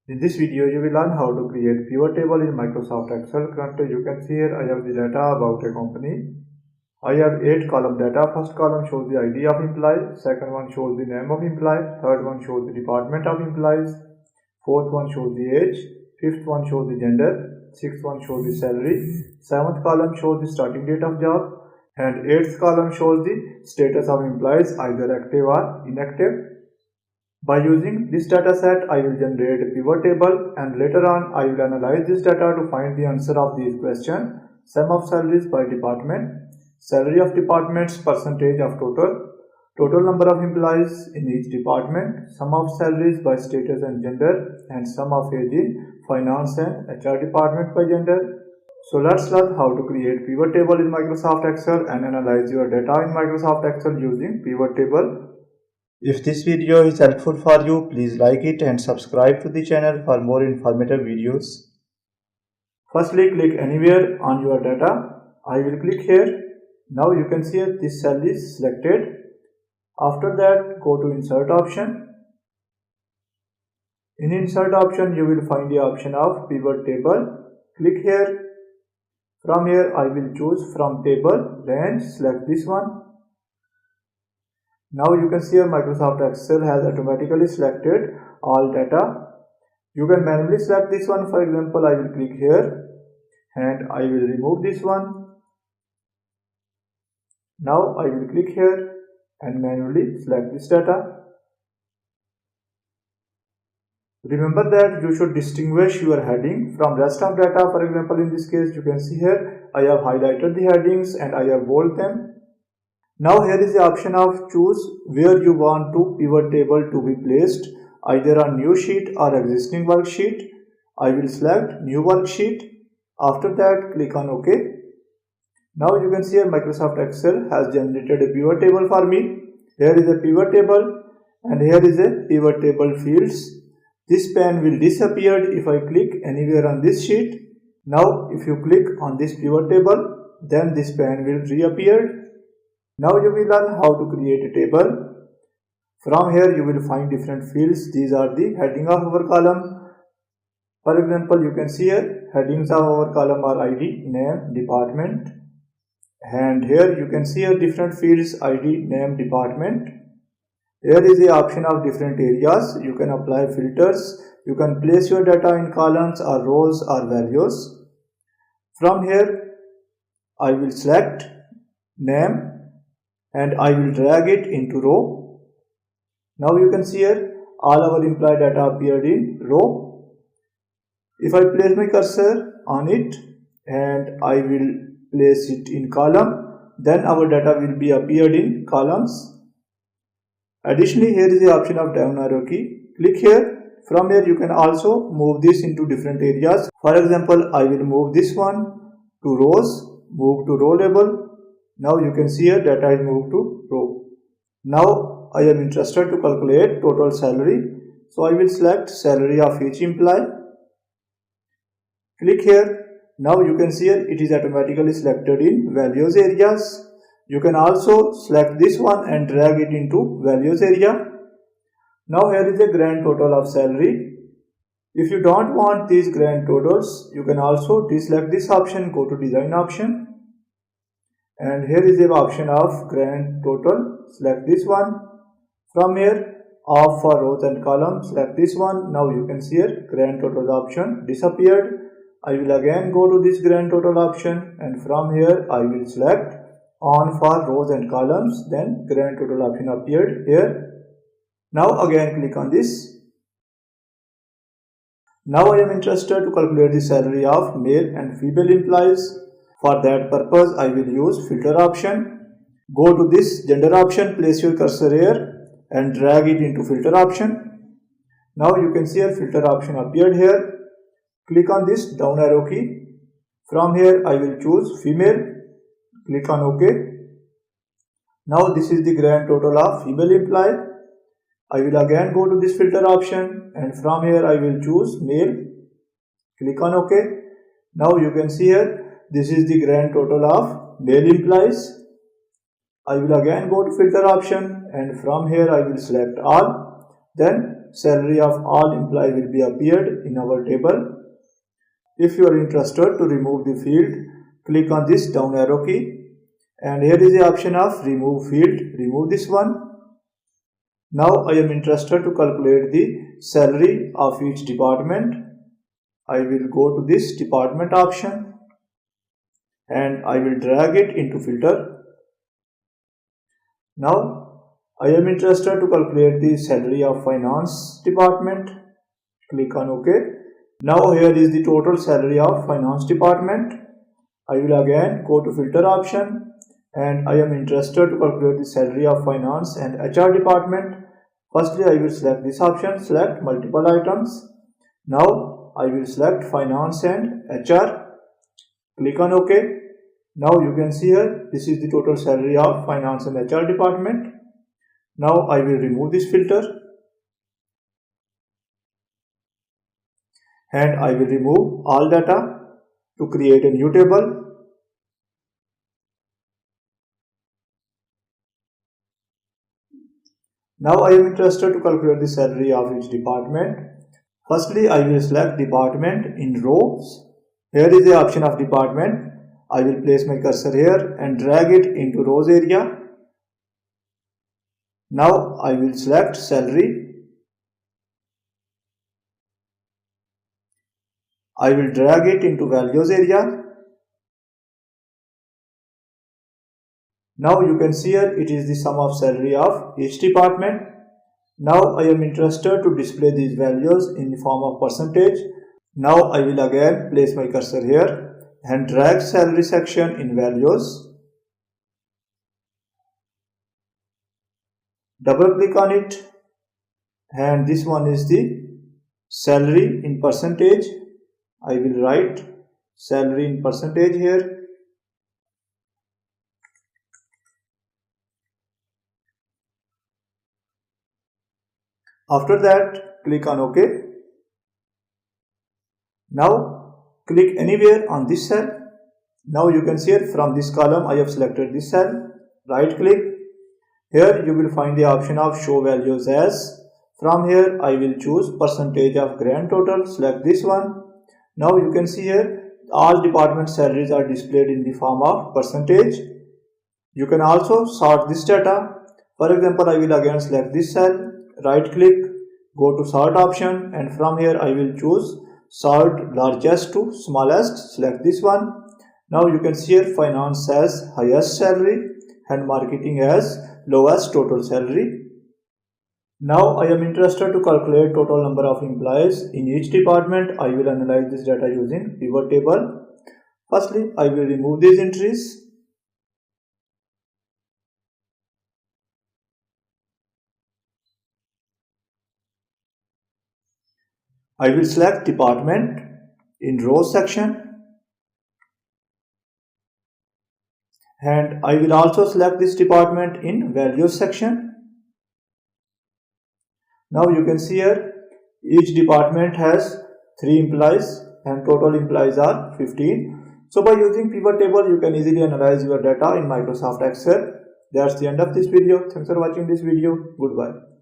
In this video, you will learn how to create pivot table in Microsoft Excel. Currently, you can see here I have the data about a company. I have 8 column data. First column shows the ID of employee. Second one shows the name of employee. Third one shows the department of employees. Fourth one shows the age. Fifth one shows the gender. Sixth one shows the salary. Seventh column shows the starting date of job. And eighth column shows the status of employees, either active or inactive. By using this dataset, I will generate a pivot table, and later on I will analyze this data to find the answer of these questions. Sum of salaries by department, salary of departments, percentage of total number of employees in each department, sum of salaries by status and gender, and sum of age in finance and HR department by gender. So let's learn how to create pivot table in Microsoft Excel and analyze your data in Microsoft Excel using pivot table. If this video is helpful for you, please like it and subscribe to the channel for more informative videos. Firstly, click anywhere on your data. I will click here. Now you can see this cell is selected. After that, go to insert option. In insert option, you will find the option of pivot table. Click here. From here, I will choose from table, range, select this one. Now you can see here Microsoft Excel has automatically selected all data. You can manually select this one. For example, I will click here and I will remove this one. Now I will click here and manually select this data. Remember that you should distinguish your heading from rest of data. For example, in this case, you can see here I have highlighted the headings and I have bolded them. Now here is the option of choose where you want to pivot table to be placed, either on new sheet or existing worksheet. I will select new worksheet. After that, click on OK. Now you can see here Microsoft Excel has generated a pivot table for me. Here is a pivot table and here is a pivot table fields. This pane will disappear if I click anywhere on this sheet. Now if you click on this pivot table, then this pane will reappear. Now you will learn how to create a table. From here you will find different fields. These are the heading of our column. For example, you can see here headings of our column are ID, name, department. And here you can see here different fields, ID, name, department. Here is the option of different areas. You can apply filters. You can place your data in columns or rows or values. From here I will select name and I will drag it into row. Now you can see here all our employee data appeared in row. If I place my cursor on it and I will place it in column, then our data will be appeared in columns. Additionally, here is the option of down arrow key. Click here. From here you can also move this into different areas. For example, I will move this one to rows, move to row label. Now you can see here data is moved to row. Now I am interested to calculate total salary. So I will select salary of each employee. Click here. Now you can see here it is automatically selected in values areas. You can also select this one and drag it into values area. Now here is a grand total of salary. If you don't want these grand totals, you can also deselect this option, go to design option. And here is the option of grand total. Select this one. From here, off for rows and columns, select this one. Now you can see here grand total option disappeared. I will again go to this grand total option and from here I will select on for rows and columns. Then grand total option appeared here. Now again click on this. Now I am interested to calculate the salary of male and female employees. For that purpose, I will use filter option. Go to this gender option, place your cursor here and drag it into filter option. Now you can see a filter option appeared here. Click on this down arrow key. From here, I will choose female. Click on OK. Now this is the grand total of female employee. I will again go to this filter option and from here I will choose male. Click on OK. Now you can see here this is the grand total of male employees. I will again go to filter option and from here I will select all. Then salary of all employees will be appeared in our table. If you are interested to remove the field, click on this down arrow key, and here is the option of remove field. Remove this one. Now I am interested to calculate the salary of each department. I will go to this department option and I will drag it into filter. Now I am interested to calculate the salary of finance department. Click on OK. Now here is the total salary of finance department. I will again go to filter option and I am interested to calculate the salary of finance and HR department. Firstly, I will select this option, select multiple items. Now I will select finance and HR. Click on OK. Now you can see here, this is the total salary of finance and HR department. Now I will remove this filter and I will remove all data to create a new table. Now I am interested to calculate the salary of each department. Firstly, I will select department in rows. Here is the option of department. I will place my cursor here and drag it into rows area. Now I will select salary. I will drag it into values area. Now you can see here it is the sum of salary of each department. Now I am interested to display these values in the form of percentage. Now I will again place my cursor here and drag salary section in values. Double click on it and this one is the salary in percentage. I will write salary in percentage here. After that, click on OK. Now click anywhere on this cell. Now you can see here from this column I have selected this cell. Right click. Here you will find the option of show values as. From here I will choose percentage of grand total. Select this one. Now you can see here all department salaries are displayed in the form of percentage. You can also sort this data. For example, I will again select this cell. Right click, go to sort option, and from here I will choose sort largest to smallest. Select this one. Now you can see here finance as highest salary and marketing as lowest total salary. Now I am interested to calculate total number of employees in each department. I will analyze this data using pivot table. Firstly, I will remove these entries. I will select department in rows section and I will also select this department in values section. Now you can see here each department has 3 employees and total employees are 15. So by using pivot table you can easily analyze your data in Microsoft Excel. That's the end of this video. Thanks for watching this video. Goodbye.